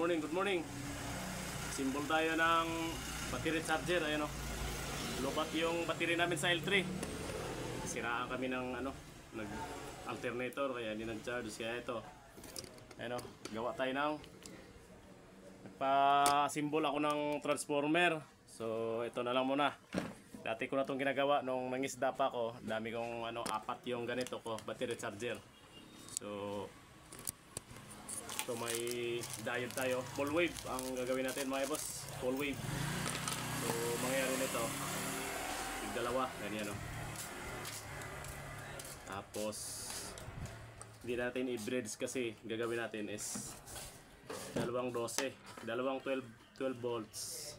morning, good morning. Simbol tayo ng battery charger, ayan o. Lubat yung battery namin sa L3. Siraan kami ng nag-alternator, kaya hindi nag-charge. Kaya ito, ayan o, gawa tayo ng nagpa-simbol ako ng transformer. So ito na lang muna. Dati ko na itong ginagawa nung nangisda pa ako. Dami kong apat yung ganito ko, battery charger. So ito may diode tayo, full wave ang gagawin natin mga boss, full wave. So mangyayari nito dalawa, ganyan o. Tapos hindi natin i-bridge kasi gagawin natin is dalawang 12, dalawang 12 volts,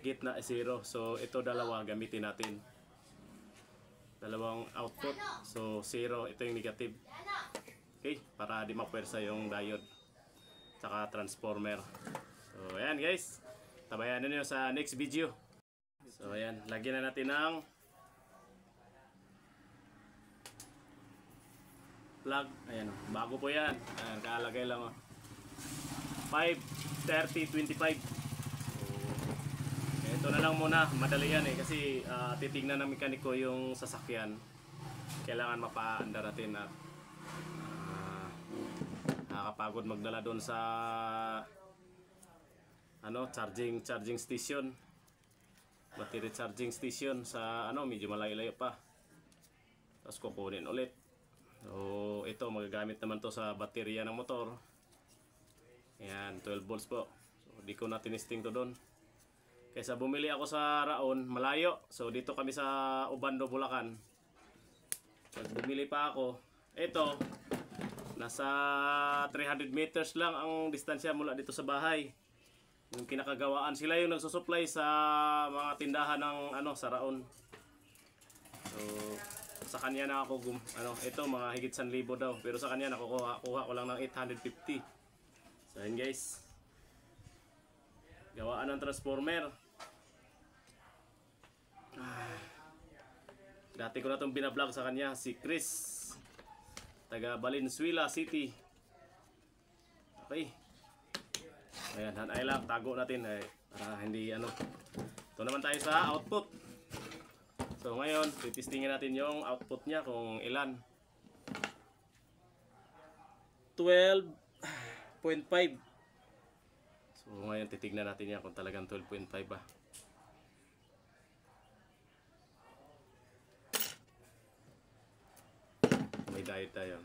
gitna 0. So ito dalawa gamitin natin, dalawang output. So 0, ito yung negative. Okay, para di mapwersa yung diode tsaka transformer. So ayan guys, tabayanan nyo sa next video. So ayan, lagyan na natin ng plug. Ayan, bago po yan. Ayan, kalagay lang 53025. So ito na lang muna, madali yan kasi titignan ng mekaniko yung sasakyan. Kailangan mapaandar natin at nakakapagod magdala doon sa charging station, battery charging station sa medyo malayo-layo pa, tapos kukunin ulit. So ito magagamit naman to sa baterya ng motor. Ayan, 12 volts po. So di ko na tinisting to doon kaysa bumili ako sa Raon, malayo. So dito kami sa Obando, Bulacan. Pag bumili pa ako, ito nasa 300 meters lang ang distansya mula dito sa bahay. Yung kinakagawaan, sila yung nagsusupply sa mga tindahan ng sa Raon. So sa kanya na ako ito mga higit 1,000 daw, pero sa kanya kuha ko lang ng 850. So yun guys, gawaan ng transformer. Dati ko na itong binablog sa kanya, si Chris, taga Valenzuela City. Okay. Ayan, hanay lang, tago natin para hindi Ito naman tayo sa output. So ngayon, titistingin natin yung output niya kung ilan. 12.5. So ngayon titignan natin yan kung talagang 12.5 ba. May diode tayo.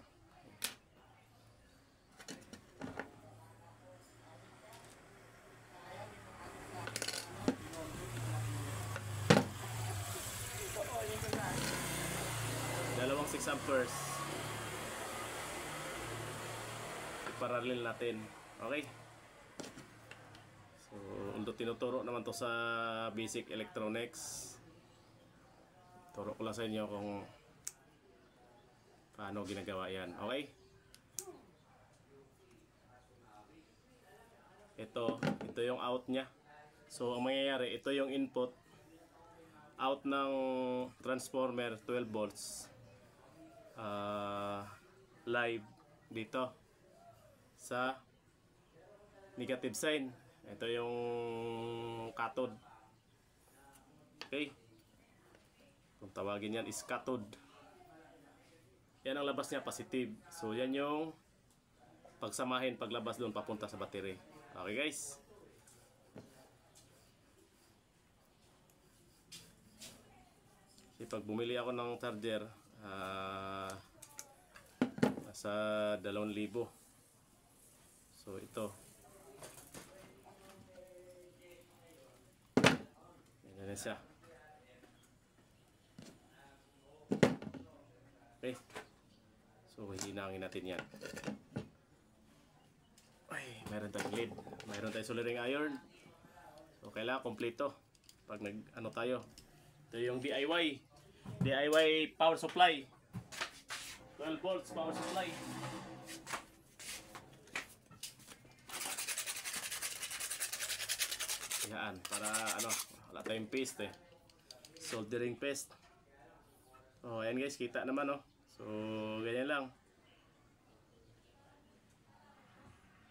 Dalawang 6 amperes. I-parallel natin. Okay. So tinuturo naman to sa basic electronics. Turo ko lang sa inyo kung paano ginagawa yan. Okay? Ito yung out nya. So ang mangyayari, ito yung input, out ng transformer 12 volts, live dito sa negative sign. Ito yung cathode. Okay, kung tawagin yan is cathode. Yan ang labas niya, positive. So yan yung pagsamahin paglabas doon papunta sa battery. Okay guys, pag bumili ako ng charger, nasa 2,000. So ito, yan na siya. Okay, so hihinangin natin yan. Ay, mayroon tayong lead, mayroon tayong soldering iron. So kailangan kompleto pag tayo. Ito yung DIY power supply, 12 volts power supply. Yan, para wala tayong paste soldering paste. Oh, ayan guys, kita naman So ganyan lang.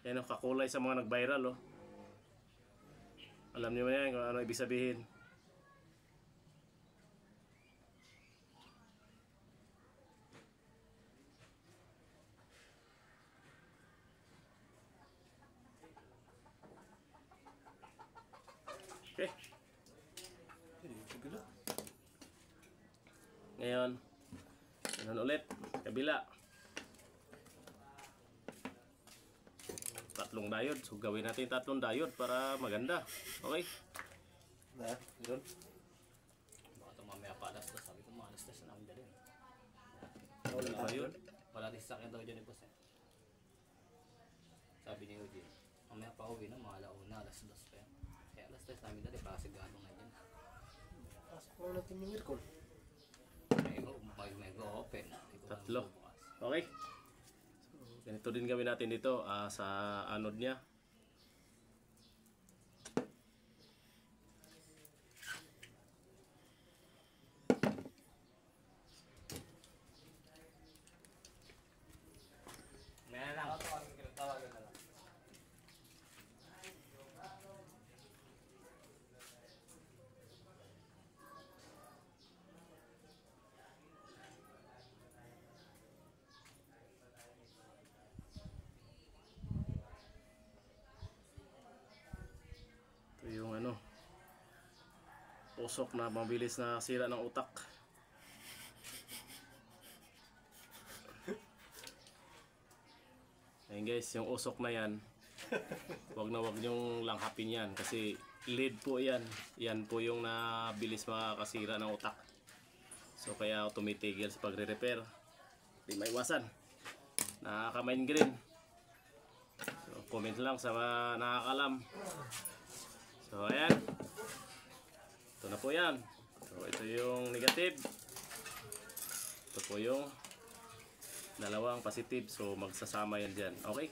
Yan o, kakulay sa mga nag-viral, oh. Alam niyo ba yan kung ano ibig sabihin? Okay. Ngayon, ganun ulit, kabila. Tatlong diode. So gawin natin tatlong diode para maganda. Okay? Na, yun. Baka ito mamaya pa alas 2. Sabi ko mga alas 2 na namin dali. Ano ba yun? Wala din sa akin daw dyan ni boss eh. Sabi ni Eugene, mamaya pa uwi na mga alauna, alas 2 pa yan. Kaya alas 2 namin dali para sigado nga dyan. Pasok lang natin yung aircon. May go-open. Tatlo. Okay? So, ganito din gawin natin dito sa anode niya. Meron lang. Tawagan na lang. Ito yung ano, usok na mabilis na sira ng utak. Ayun guys, yung usok na yan, wag nyong langhapin yan kasi lead po yan. Yan po yung nabilis makakasira ng utak. So kaya tumitigil sa pagre-repair. Di maiwasan. Nakaka-migraine. So comment lang sa mga nakakalam. So ayan. Ito na po yan. So ito yung negative. Ito po yung dalawang positive. So magsasama yan dyan. Okay?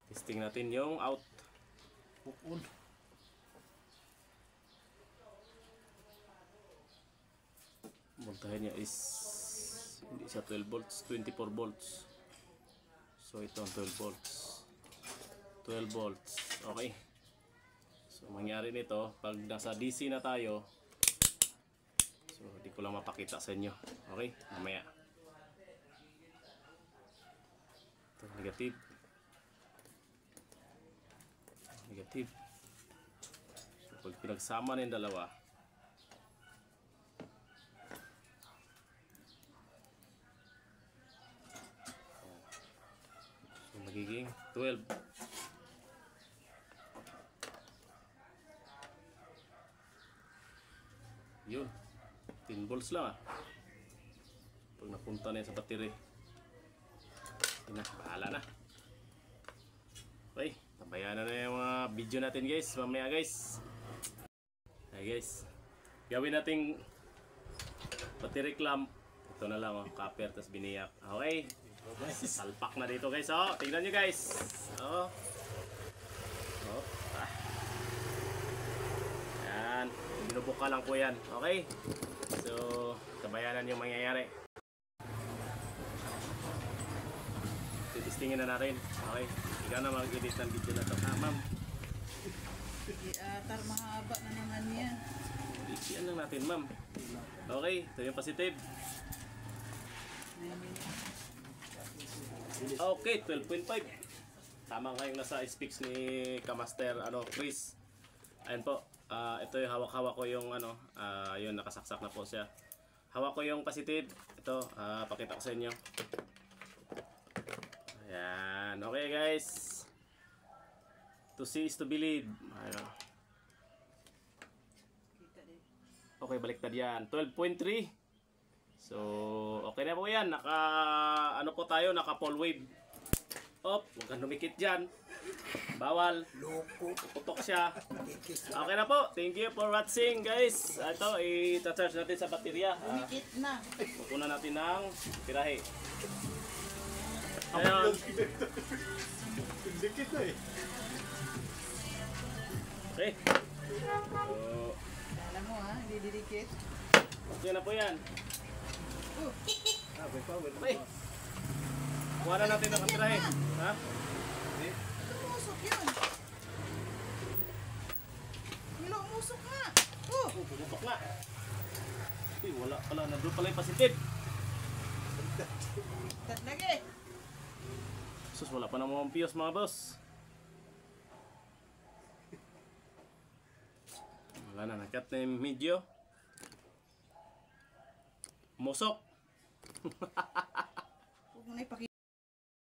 Testing natin yung out. Bukod. Voltahe niya is hindi siya 12 volts, 24 volts. So ito ang 12 volts. 12 volts. Okay. So mangyari nito pag nasa DC na tayo. So di ko lang mapakita sa inyo. Okay? Mamaya. Ito negative. Negative. So pag pinagsama ng dalawa, so magiging 12. Yun. 10 volts lang pag napunta na yan sa battery. Yun na, bahala na. Okay, tabayanan na yung mga video natin guys. Mamaya guys. Hey guys, gawin nating battery clamp. Ito na lang, copper tas biniyak. Okay, salpak na dito guys. Oh, tingnan nyo guys. Oh. Oh. Ah. Yan, binubuka lang po yan. Okay, so tabayanan yung mangyayari. Titistingin na natin. Okay, ikaw na mag-edit ng video na ito. Ma'am, Tar mahaba na naman yan. isian lang natin ma'am. Okay, ito yung positive. Okay, 12.5. Tama nga yung nasa specs ni Kamaster Chris. Ayun po. Ito yung hawak-hawak ko yung yun nakasaksak na po siya. Hawak ko yung positive. Ito, pakita ko sa inyo. Ayan. Okay guys. To see is to believe. Ayun. Okay, baliktad yan. 12.3. So, okay na po yan. Naka full wave. Op, huwag kang lumikit dyan. Bawal. Loko. Putok siya. Okay na po. Thank you for watching guys. Ito, i-charge natin sa baterya. Umikit na. Pupunan natin ng tirahe. Ayun. Dikit na eh. Okay. So, Alam mo ha, hindi didikit. okay na po yan. Oh, Ah, may power. Ay! Kuha na natin ang katirahe. Ha? umusok yun. Wala, umusok nga. Oh, Oh, pumutok na. Uy, wala pala. Nandun pala yung positive. tat lagi. Sus, wala pa namang piyos mga boss. Wala na, nakat na yung medyo. Musok. Huwag mo na ipakita.